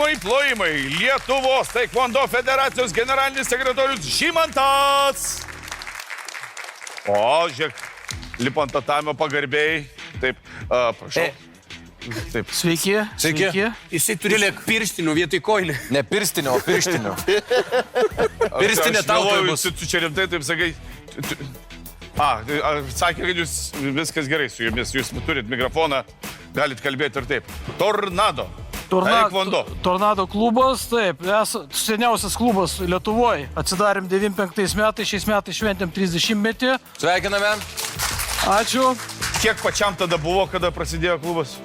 Pirmąjį plojimai Lietuvos taekwondo federacijos generalinis sekretorius Žymantas. O, žiūrėk, lipo ant tatamio pagarbiai. Taip, prašau. Taip. Sveiki. Sveiki. Jisai turi pirštinių vietoj kojinių. Ne pirštinių, o pirštinių. Pirstinė tautai bus. Tu čia rimtai taip sakai. Sakė, kad jūs viskas gerai su jumis. Jūs turit mikrofoną, galit kalbėti ir taip. Tornado. Taekwondo. Tornado klubas, taip. Seniausias klubas Lietuvoje. Atsidarėm 95 metais, šiais metais šventėm 30-metį. Sveikiname. Ačiū. Kiek pačiam tada buvo, kada prasidėjo klubas?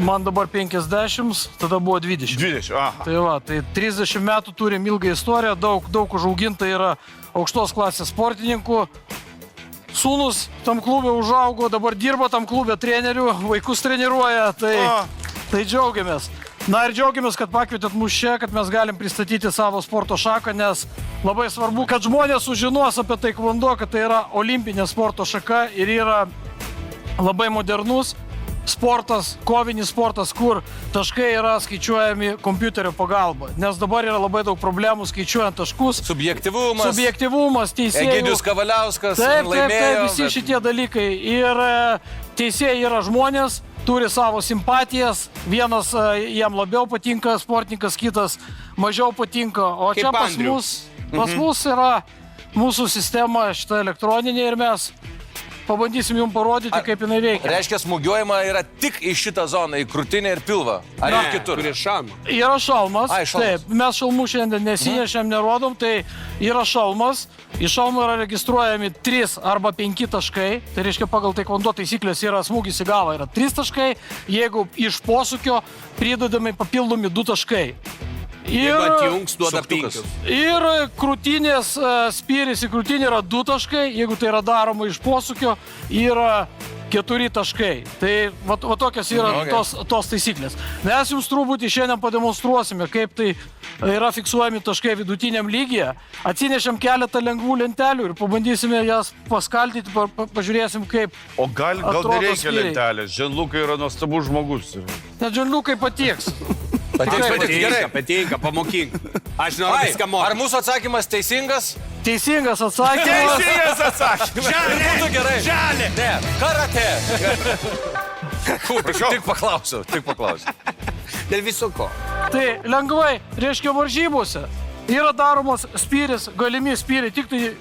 Man dabar 50, tada buvo 20. 20, aha. Tai va, tai 30 metų turim ilgą istoriją, daug užauginta yra aukštos klasės sportininkų. Sūnus tam klube užaugo, dabar dirba tam klube trenerių, vaikus treniruoja, tai džiaugiamės. Na ir džiaugiamės, kad pakvietėt mus čia, kad mes galim pristatyti savo sporto šaką, nes labai svarbu, kad žmonės sužinos apie taekwondo, kad tai yra olimpinė sporto šaka ir yra labai modernus sportas, kovinis sportas, kur taškai yra skaičiuojami kompiuterio pagalba. Nes dabar yra labai daug problemų skaičiuojant taškus. Subjektyvumas, teisėjų. Egidijus Kavaliauskas laimėjo. Taip, visi šitie dalykai. Ir teisėjai yra žmonės, turi savo simpatijas. Vienas jam labiau patinka sportininkas, kitas mažiau patinka. O čia pas mus yra mūsų sistema šita elektroninė ir mes pabandysim jums parodyti, kaip jinai veikia. Reiškia, smūgiuojama yra tik į šitą zoną, į krūtinę ir pilvą. Ar ir kitur? Turi šalmą. Yra šalmas. Ai, šalmas. Taip, mes šalmų šiandien nesinešėm, nerodom, tai yra šalmas. Į šalmą yra registruojami 3 arba 5 taškai. Tai reiškia, pagal taekwondo taisyklės yra smūgis į galvą yra 3 taškai. Jeigu iš posūkio pridedami papildomi 2 taškai. Jeigu atjungs, duoda 5. Ir krūtinės spyris į krūtinį yra 2 taškai, jeigu tai yra daroma iš posūkio, yra 4 taškai. Tai va tokios yra tos taisyklės. Mes jums truputį šiandien pademonstruosime, kaip tai yra fiksuojami taškai vidutiniam lygyje. Atsinešėm keletą lengvų lentelių ir pabandysime jas paskaldyti, pažiūrėsim, kaip O gal nereikia lentelės? Žanlukai yra nuostabus žmogus. Net Žanliukai patiks. Patinka, pamokink. Aš noriu viską mokyti. Ar mūsų atsakymas teisingas? Teisingas atsakymas. Teisingas atsakymas. Būtų gerai. Žalė. Ne, karate. Prašau. Tik paklausiu. Dėl viso ko. Tai lengvai, reiškia varžybose, yra daromas spyris, galimi spyriai tik tai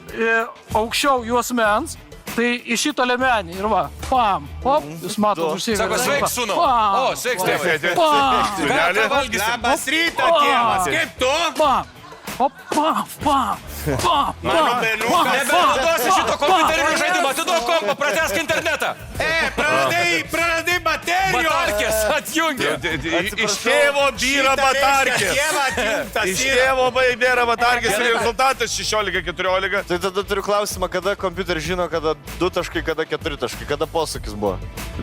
aukščiau juosmens. Tai į šitą lemenį ir va, pam, hop, jūs matot užsigarą. Sako, sveiks, sūnau. O, sveiks, tėvai. Pam, Ką valgysi? Labas rytas, tėvas. Kaip tu? pam, hop, pam. Nebenaudosi šito kompiuterinio žaidimo, atiduok kompą, pratęsk internetą. Praradai baterijos. Batarkės, atjungi. Iš tėvo byra batarkės. Iš tėvo byra batarkės ir rezultatas 16-14. Tai tada turiu klausimą, kada kompiuteris žino, kada 2 taškai, kada 4 taškai, kada posūkis buvo?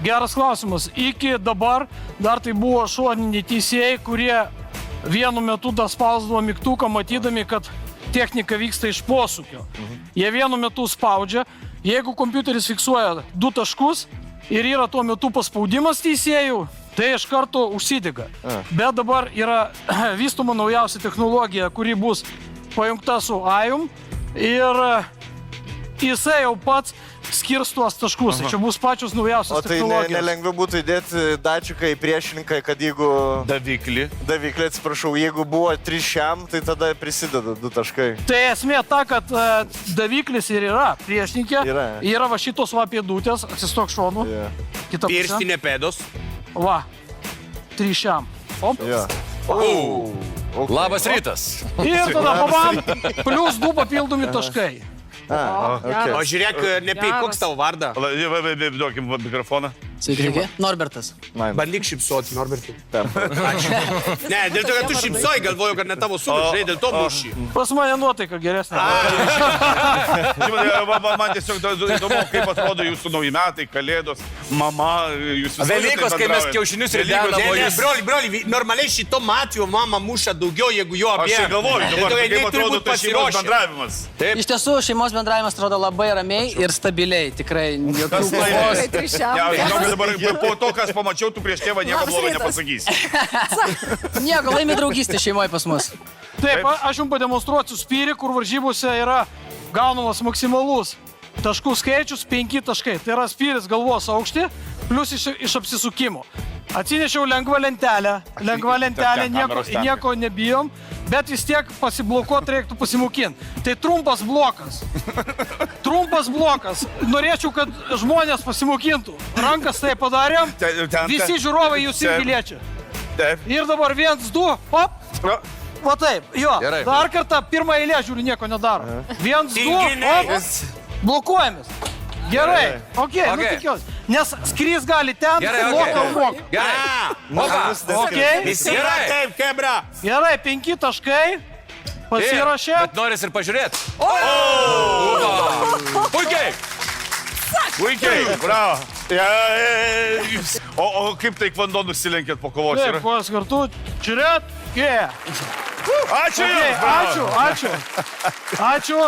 Geras klausimas. Iki dabar dar tai buvo šoniniai teisėjai, kurie vienu metu daspausdavo mygtuką, matydami, kad technika vyksta iš posūkio. Jie vienu metu spaudžia. Jeigu kompiuteris fiksuoja 2 taškus ir yra tuo metu paspaudimas teisėjų, tai iš karto užsidega. Bet dabar yra vystoma naujausia technologija, kuri bus pajungta su AIM ir jisai jau pats skirs tuos taškus. Čia bus pačios naujausios technologijos. O tai nelengviau būtų įdėti dačiuką į priešininką, kad jeigu... Daviklį, atsiprašau, jeigu buvo 3 šiam, tai tada prisideda 2 taškai. Tai esmė ta, kad daviklis ir yra priešininkė. Yra va šitos va pėdutės, atsistok šonu. Kita pusė. Pirštinė pėdos. Va, 3 šiam. Op. Labas rytas. Ir tada pabam, plus 2 papildomi taškai. O žiūrėk, nepyk, koks tavo vardą? duokim mikrofoną. Sveiki, Norbertas. Bandyk šipsoti, Norbertai. Ačiū. Ne, dėl to, kad tu šipsoj, galvoju, kad ne tavo sūnus, žinai, dėl to mušį. Pas mane nuotaika geresnė. Man tiesiog įdomu, kaip atrodo jūsų nauji metai, kalėdos, mama, jūs visą Velykos, kai mes kiaušinius ridenam, o jūs... Broli, normaliai šito atveju mama muša daugiau, jeigu jo apie... Aš galvoju, dabar kaip atrodo tas šeimos bendravimas. Iš tiesų, šeimos bendravimas atrodo labai ramiai ir stabiliai. Tikrai jokių kovos. dabar po to, kas pamačiau, tu prieš tėvą nieko Labas blogo rytas. nepasakysi. Nieko, laimi draugystė šeimoje pas mus. Taip, aš jums pademonstruosiu spyrį, kur varžybose yra gaunamas maksimalus taškų skaičius 5 taškai. Tai yra spyris galvos aukštį, plus iš apsisukimo. Atsinešiau lengvą lentelę, nieko nebijom, bet vis tiek pasiblokuoti reiktų pasimokinti. Tai trumpas blokas. Norėčiau, kad žmonės pasimokintų. Rankas tai padarėm, visi žiūrovai jūs irgi liečia. Taip. Ir dabar 1, 2, hop. Va taip, jo. Gerai. Dar kartą pirmą eilę žiūriu, nieko nedaro. 1, 2, Tinginiai. hop. Blokuojamės. Gerai, okei, nu Okei. tikiuosi. Nes skrys gali ten, Gerai, moka, okei. moka. Gerai. Opa. Okei, Visi yra taip, kebra. gerai, 5 taškai. Pasirašė. Bet noris ir pažiūrėti. Puikiai. Puikiai, bravo. O kaip tai vanduo nusilenkėt po kovos? Taip, kojas kartu. Žiūrėt. Yeah. Ačiū Okay, jums. bravo. ačiū. Ačiū.